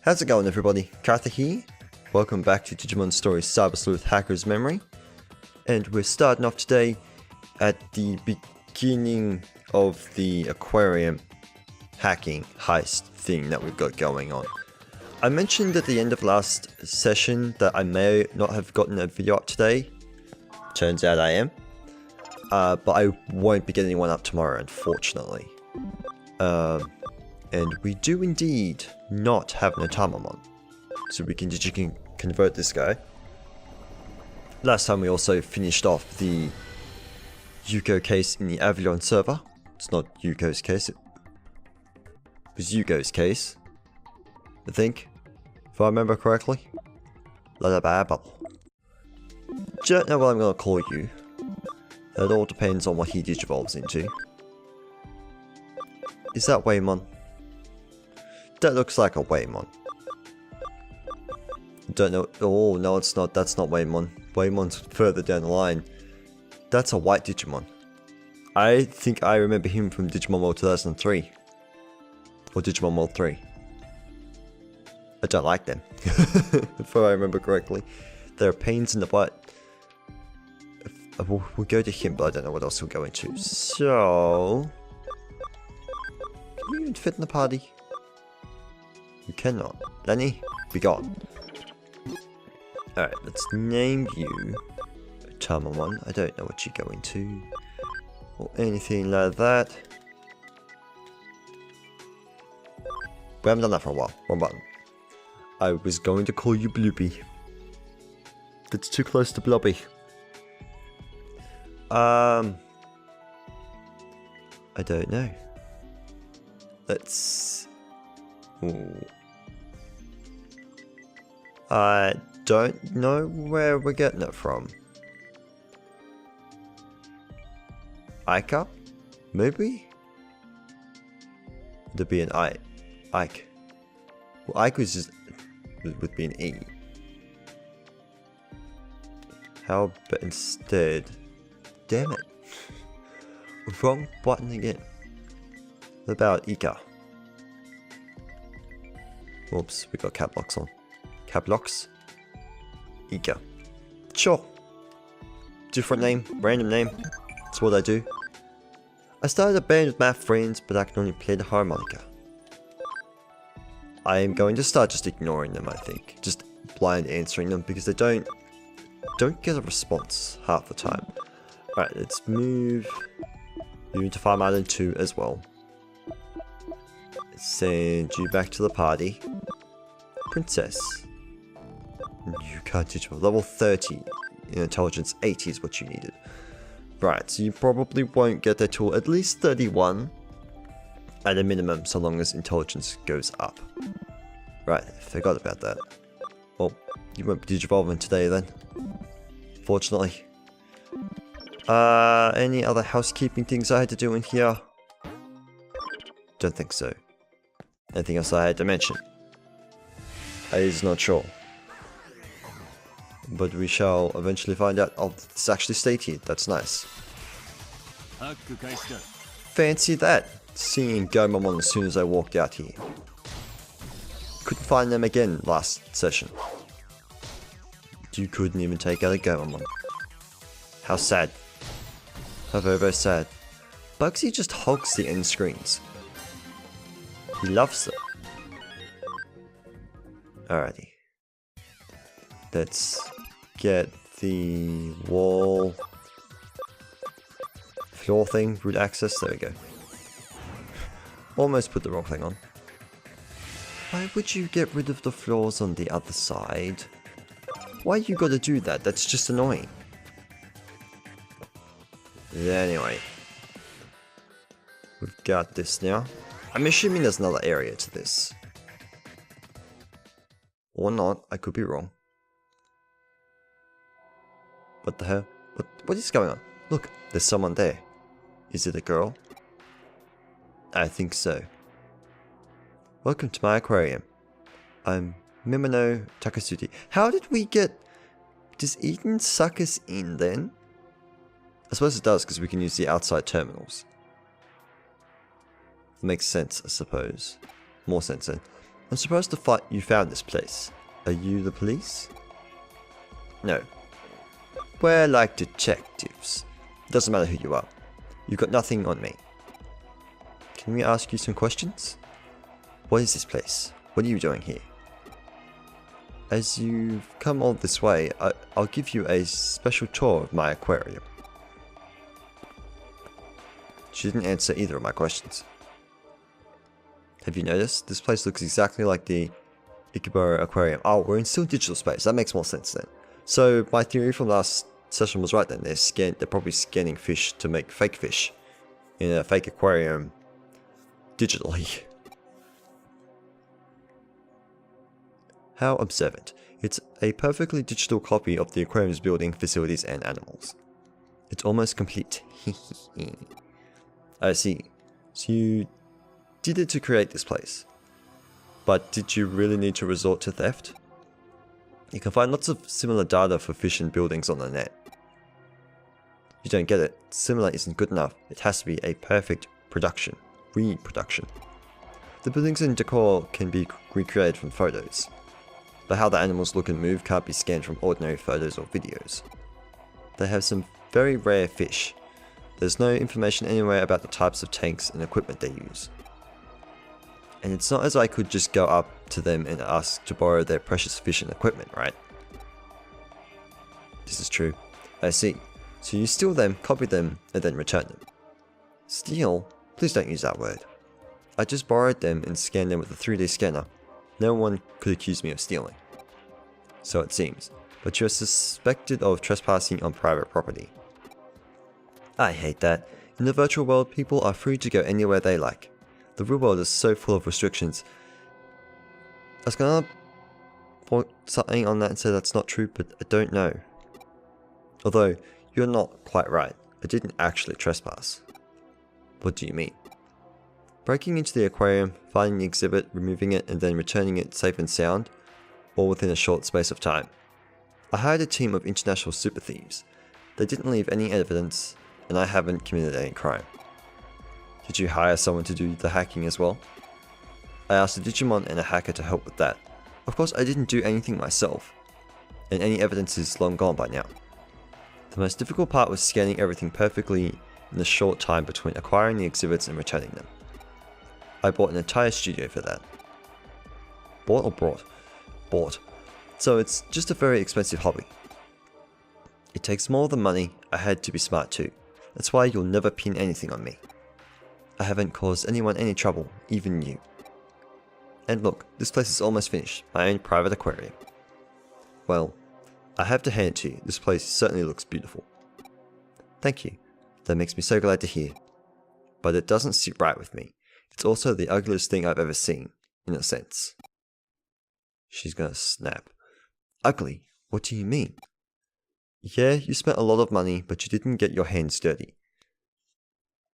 How's it going, everybody? Kyther here. Welcome back to Digimon Story Cyber Sleuth Hacker's Memory. And we're starting off today at the beginning of the Aquarium hacking heist thing that we've got going on. I mentioned at the end of last session that I may not have gotten a video up today. Turns out I am. But I won't be getting one up tomorrow, unfortunately. And we do indeed not have an Otamamon. So we can convert this guy. Last time we also finished off the Yuko case in the Avalon server. It's not Yuko's case. It was Yuko's case, I think. If I remember correctly. Don't know what I'm going to call you. It all depends on what he digivolves into. Is that Waymon? That looks like a Waymon. Don't know. Oh, no, it's not. That's not Waymon. Waymon's further down the line. That's a white Digimon. I think I remember him from Digimon World 2003. Or Digimon World 3. I don't like them. If I remember correctly. They're pains in the butt. We'll go to him, but I don't know what else we'll go into. So... can you even fit in the party? You cannot. Lenny, be gone. Alright, let's name you Otamamon. I don't know what you go into. Or anything like that. We haven't done that for a while. Wrong button. I was going to call you Bloopy. That's too close to Blobby. I don't know. Let's... ooh. I don't know where we're getting it from. Ika? Maybe? There'd be an Ike. Well, Ike was just... would be an E. How about instead... damn it. Wrong button again. What about Ika? Oops, we got cap locks on. Cap locks? Ika. Sure. Different name, random name. That's what I do. I started a band with my friends, but I can only play the harmonica. I am going to start just ignoring them, I think. Just blind answering them because they don't get a response half the time. Alright, let's move you into Farm Island 2 as well. Send you back to the party. Princess. You can't teach me. Level 30 in intelligence 80 is what you needed. Right, so you probably won't get there till at least 31 at a minimum, so long as intelligence goes up. Right, forgot about that. Well, you won't be digivolving today then. Fortunately. Any other housekeeping things I had to do in here? Don't think so. Anything else I had to mention? I is not sure. But we shall eventually find out. Oh, it's actually stated. That's nice. Fancy that. Seeing Gomamon as soon as I walked out here. Couldn't find them again last session. You couldn't even take out a Gomamon. How sad. How very, very sad. Bugsy just hogs the end screens. He loves them. Alrighty. Let's get the wall floor thing, root access. There we go. Almost put the wrong thing on. Why would you get rid of the floors on the other side? Why you gotta do that? That's just annoying. Anyway. We've got this now. I'm assuming there's another area to this. Or not, I could be wrong. What the hell? What is going on? Look, there's someone there. Is it a girl? I think so. Welcome to my aquarium. I'm Mimono Takasuti. How did we get... does Eden suck us in then? I suppose it does because we can use the outside terminals. Makes sense, I suppose. More sense then. I'm surprised to find you found this place. Are you the police? No. We're like detectives. Doesn't matter who you are. You've got nothing on me. Can we ask you some questions? What is this place? What are you doing here? As you've come all this way, I'll give you a special tour of my aquarium. She didn't answer either of my questions. Have you noticed? This place looks exactly like the Ikeboro Aquarium. Oh, we're in still digital space. That makes more sense then. So my theory from last session was right then. They're probably scanning fish to make fake fish in a fake aquarium digitally. How observant. It's a perfectly digital copy of the aquarium's building, facilities and animals. It's almost complete. I see. So you did it to create this place. But did you really need to resort to theft? You can find lots of similar data for fish and buildings on the net. You don't get it. Similar isn't good enough. It has to be a perfect production. Reproduction. The buildings and decor can be recreated from photos. But how the animals look and move can't be scanned from ordinary photos or videos. They have some very rare fish. There's no information anywhere about the types of tanks and equipment they use. And it's not as I could just go up to them and ask to borrow their precious fish and equipment, right? This is true. I see. So you steal them, copy them, and then return them. Steal? Please don't use that word. I just borrowed them and scanned them with a 3D scanner. No one could accuse me of stealing. So it seems. But you're suspected of trespassing on private property. I hate that. In the virtual world, people are free to go anywhere they like. The real world is so full of restrictions. I was gonna point something on that and say that's not true, but I don't know. Although, you're not quite right. I didn't actually trespass. What do you mean? Breaking into the aquarium, finding the exhibit, removing it, and then returning it safe and sound, all within a short space of time. I hired a team of international super thieves. They didn't leave any evidence, and I haven't committed any crime. Did you hire someone to do the hacking as well? I asked a Digimon and a hacker to help with that. Of course, I didn't do anything myself, and any evidence is long gone by now. The most difficult part was scanning everything perfectly in the short time between acquiring the exhibits and returning them. I bought an entire studio for that. Bought or brought? Bought. So it's just a very expensive hobby. It takes more than money. I had to be smart too. That's why you'll never pin anything on me. I haven't caused anyone any trouble, even you. And look, this place is almost finished, my own private aquarium. Well, I have to hand it to you, this place certainly looks beautiful. Thank you, that makes me so glad to hear. But it doesn't sit right with me. It's also the ugliest thing I've ever seen, in a sense. She's gonna snap. Ugly? What do you mean? Yeah, you spent a lot of money, but you didn't get your hands dirty.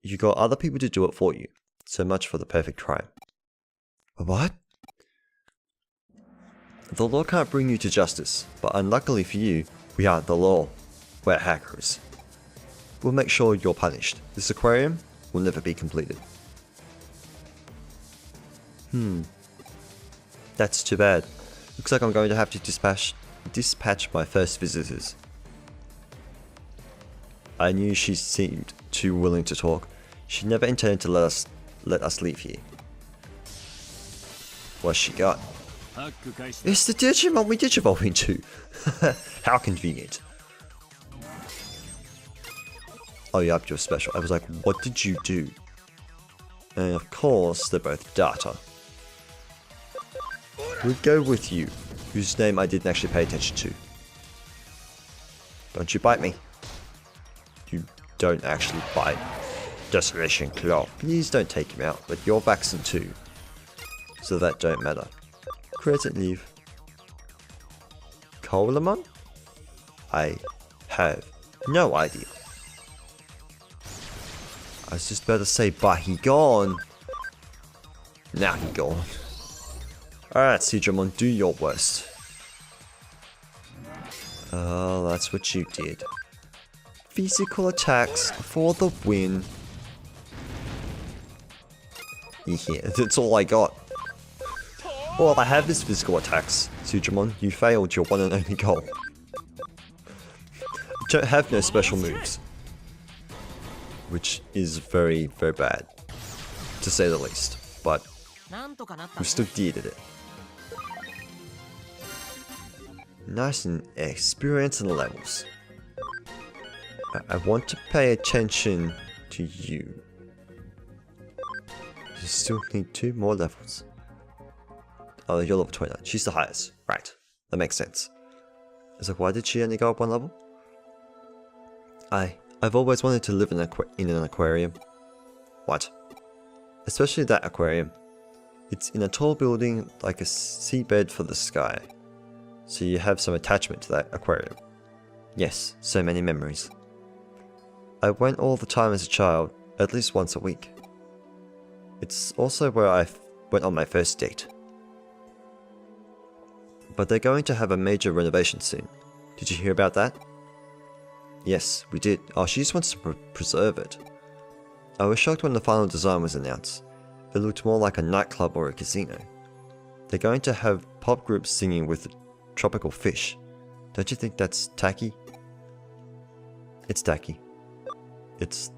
You got other people to do it for you. So much for the perfect crime. What? The law can't bring you to justice, but unluckily for you, we aren't the law. We're hackers. We'll make sure you're punished. This aquarium will never be completed. That's too bad. Looks like I'm going to have to dispatch my first visitors. I knew she seemed too willing to talk. She never intended to let us leave here. What's she got? It's the Digimon we digivolve into. How convenient. Oh yeah, you're special. I was like, what did you do? And of course, they're both data. We'll go with you, whose name I didn't actually pay attention to. Don't you bite me. You don't actually bite. Desolation Claw. Please don't take him out, but you're vaccinated too. So that don't matter. Create and leave. Colamon? I have no idea. I was just about to say, but he gone. Now he gone. Alright, Digimon, do your worst. Oh, that's what you did. Physical attacks for the win. Yeah, that's all I got. Well, I have his physical attacks. Sujimon, you failed your one and only goal. Don't have no special moves. Which is very, very bad. To say the least. But we still did it. Nice and experience and levels. I want to pay attention to you. You still need 2 more levels. Oh, you're level 29. She's the highest. Right. That makes sense. It's like, why did she only go up 1 level? I've always wanted to live in an aquarium. What? Especially that aquarium. It's in a tall building like a seabed for the sky. So you have some attachment to that aquarium. Yes, so many memories. I went all the time as a child, at least once a week. It's also where I went on my first date. But they're going to have a major renovation soon. Did you hear about that? Yes, we did. Oh, she just wants to preserve it. I was shocked when the final design was announced. It looked more like a nightclub or a casino. They're going to have pop groups singing with tropical fish. Don't you think that's tacky? It's tacky. It's...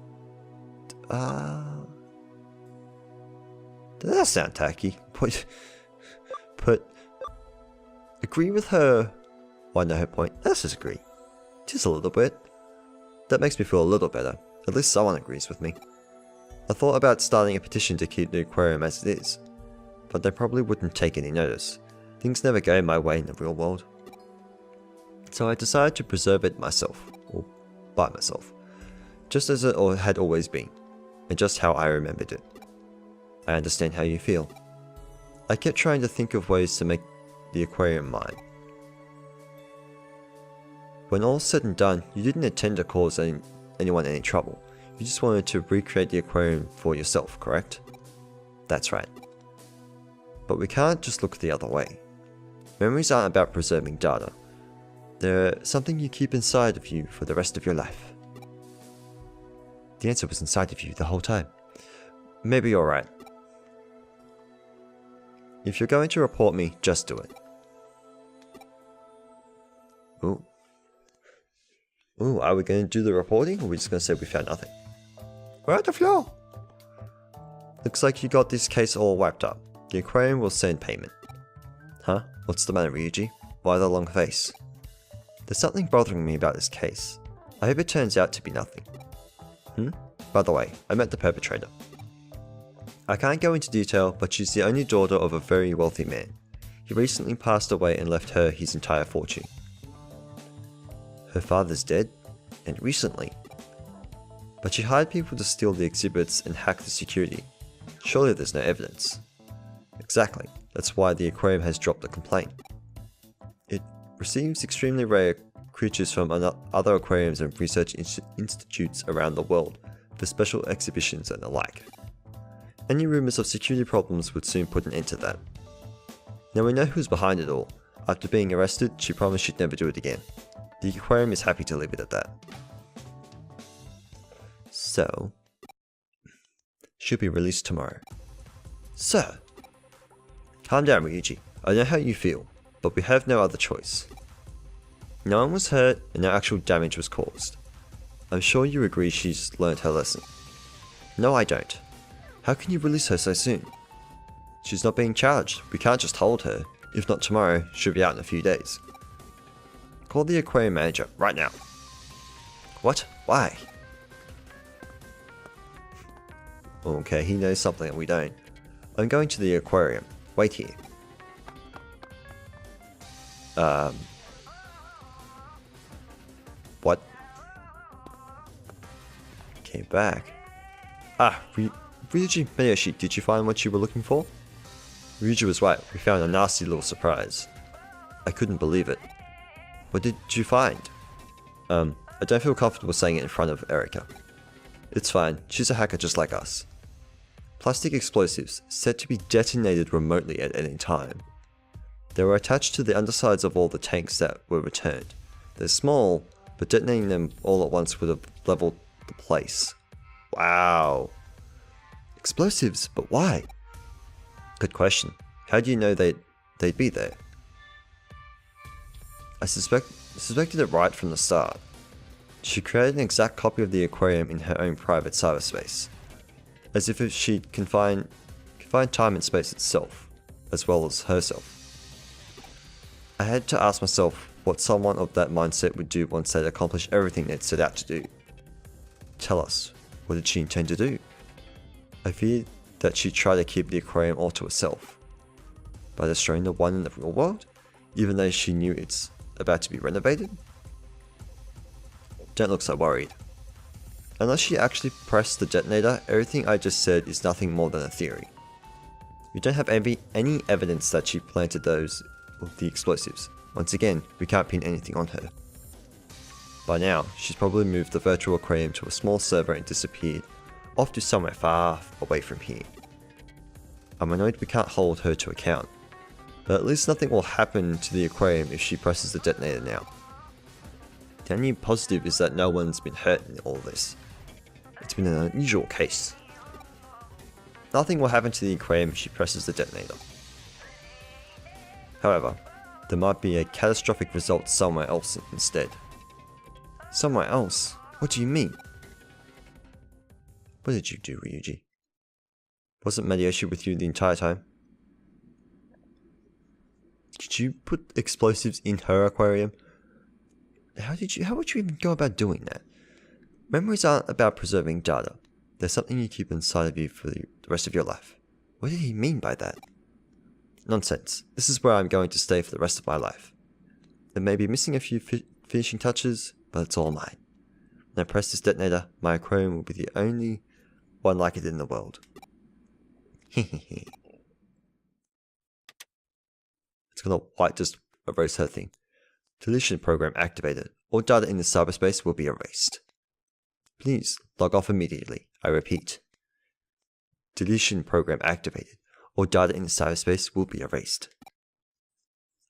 Does that sound tacky? But... Agree with her... Why know her point? Let's just agree. Just a little bit. That makes me feel a little better. At least someone agrees with me. I thought about starting a petition to keep the aquarium as it is. But they probably wouldn't take any notice. Things never go my way in the real world. So I decided to preserve it myself. Or by myself. Just as it had always been. And just how I remembered it. I understand how you feel. I kept trying to think of ways to make the aquarium mine. When all's said and done, you didn't intend to cause anyone any trouble. You just wanted to recreate the aquarium for yourself, correct? That's right. But we can't just look the other way. Memories aren't about preserving data. They're something you keep inside of you for the rest of your life. The answer was inside of you the whole time. Maybe you're right. If you're going to report me, just do it. Ooh. Ooh, are we going to do the reporting, or are we just going to say we found nothing? We're at the floor! Looks like you got this case all wrapped up. The aquarium will send payment. Huh? What's the matter, Ryuji? Why the long face? There's something bothering me about this case. I hope it turns out to be nothing. By the way, I met the perpetrator. I can't go into detail, but she's the only daughter of a very wealthy man. He recently passed away and left her his entire fortune. Her father's dead, and recently. But she hired people to steal the exhibits and hack the security. Surely there's no evidence. Exactly, that's why the aquarium has dropped a complaint. It receives extremely rare creatures from other aquariums and research institutes around the world for special exhibitions and the like. Any rumours of security problems would soon put an end to that. Now we know who's behind it all. After being arrested, she promised she'd never do it again. The aquarium is happy to leave it at that. So, she'll be released tomorrow. Sir! Calm down, Ryuji. I know how you feel, but we have no other choice. No one was hurt and no actual damage was caused. I'm sure you agree she's learned her lesson. No, I don't. How can you release her so soon? She's not being charged. We can't just hold her. If not tomorrow, she'll be out in a few days. Call the aquarium manager right now. What? Why? Okay, he knows something that we don't. I'm going to the aquarium. Wait here. What? Came back. Ryuji Mayoshi, did you find what you were looking for? Ryuji was right, we found a nasty little surprise. I couldn't believe it. What did you find? I don't feel comfortable saying it in front of Erika. It's fine, she's a hacker just like us. Plastic explosives, said to be detonated remotely at any time. They were attached to the undersides of all the tanks that were returned. They're small, but detonating them all at once would have leveled the place. Wow. Explosives, but why? Good question. How do you know they'd be there? I suspected it right from the start. She created an exact copy of the aquarium in her own private cyberspace, as if she can find time and space itself, as well as herself. I had to ask myself what someone of that mindset would do once they'd accomplished everything they'd set out to do. Tell us, what did she intend to do? I feared that she'd try to keep the aquarium all to herself, by destroying the one in the real world, even though she knew it's about to be renovated? Don't look so worried. Unless she actually pressed the detonator, everything I just said is nothing more than a theory. We don't have any evidence that she planted the explosives. Once again, we can't pin anything on her. By now, she's probably moved the virtual aquarium to a small server and disappeared, off to somewhere far away from here. I'm annoyed we can't hold her to account, but at least nothing will happen to the aquarium if she presses the detonator now. The only positive is that no one's been hurt in all this. It's been an unusual case. Nothing will happen to the aquarium if she presses the detonator. However, there might be a catastrophic result somewhere else instead. Somewhere else? What do you mean? What did you do, Ryuji? Wasn't Media.Vision with you the entire time? Did you put explosives in her aquarium? How would you even go about doing that? Memories aren't about preserving data. They're something you keep inside of you for the rest of your life. What did he mean by that? Nonsense. This is where I'm going to stay for the rest of my life. There may be missing a few finishing touches, but it's all mine. When I press this detonator, my aquarium will be the only one like it in the world. Hehehe. It's gonna just erase her thing. Deletion program activated. All data in the cyberspace will be erased. Please log off immediately. I repeat. Deletion program activated. All data in the cyberspace will be erased.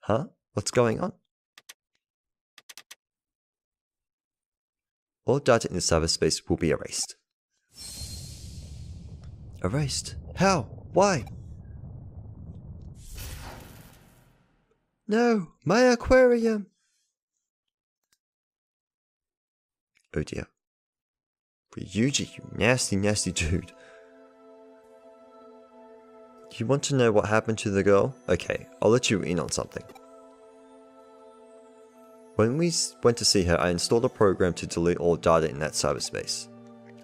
Huh? What's going on? All data in the cyberspace will be erased. Erased? How? Why? No! My aquarium! Oh dear. Ryuji, you nasty, nasty dude. Do you want to know what happened to the girl? Okay, I'll let you in on something. When we went to see her, I installed a program to delete all data in that cyberspace.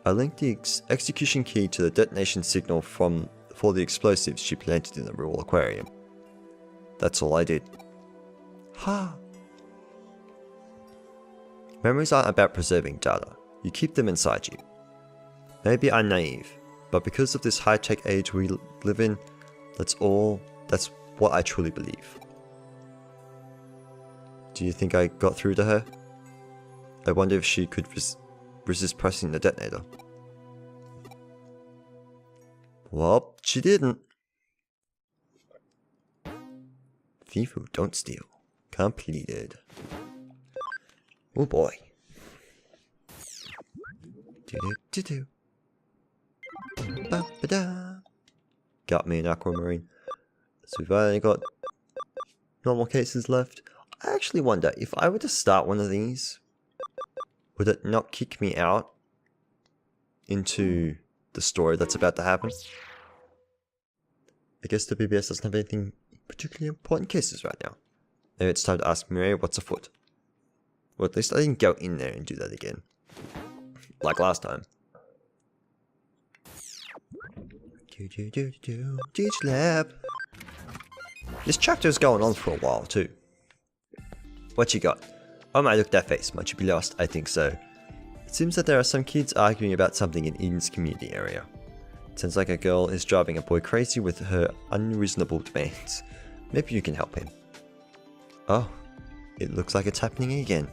I linked the execution key to the detonation signal for the explosives she planted in the real aquarium. That's all I did. Ha! Memories aren't about preserving data. You keep them inside you. Maybe I'm naive, but because of this high-tech age we live in, that's what I truly believe. Do you think I got through to her? I wonder if she could resist pressing the detonator. Well, she didn't. Thief who don't steal. Completed. Oh boy. Do-do-do-do. Ba-ba-da. Got me an aquamarine. So we've only got normal cases left. I actually wonder, if I were to start one of these, would it not kick me out into the story that's about to happen? I guess the BBS doesn't have anything particularly important cases right now. Maybe it's time to ask Mireille what's afoot. Well, at least I didn't go in there and do that again. Like last time. DigiLab. This chapter's going on for a while too. What you got? Oh my, look, that face. Might you be lost? I think so. It seems that there are some kids arguing about something in Eden's community area. It sounds like a girl is driving a boy crazy with her unreasonable demands. Maybe you can help him. Oh, it looks like it's happening again.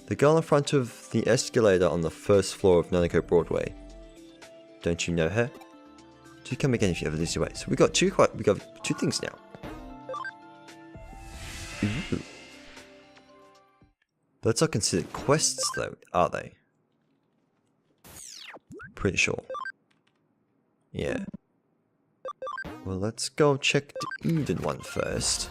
The girl in front of the escalator on the first floor of Nanako Broadway. Don't you know her? Do come again if you ever lose your way. So we got two things now. Ooh. That's not considered quests though, are they? Pretty sure. Yeah. Well, let's go check the Eden one first.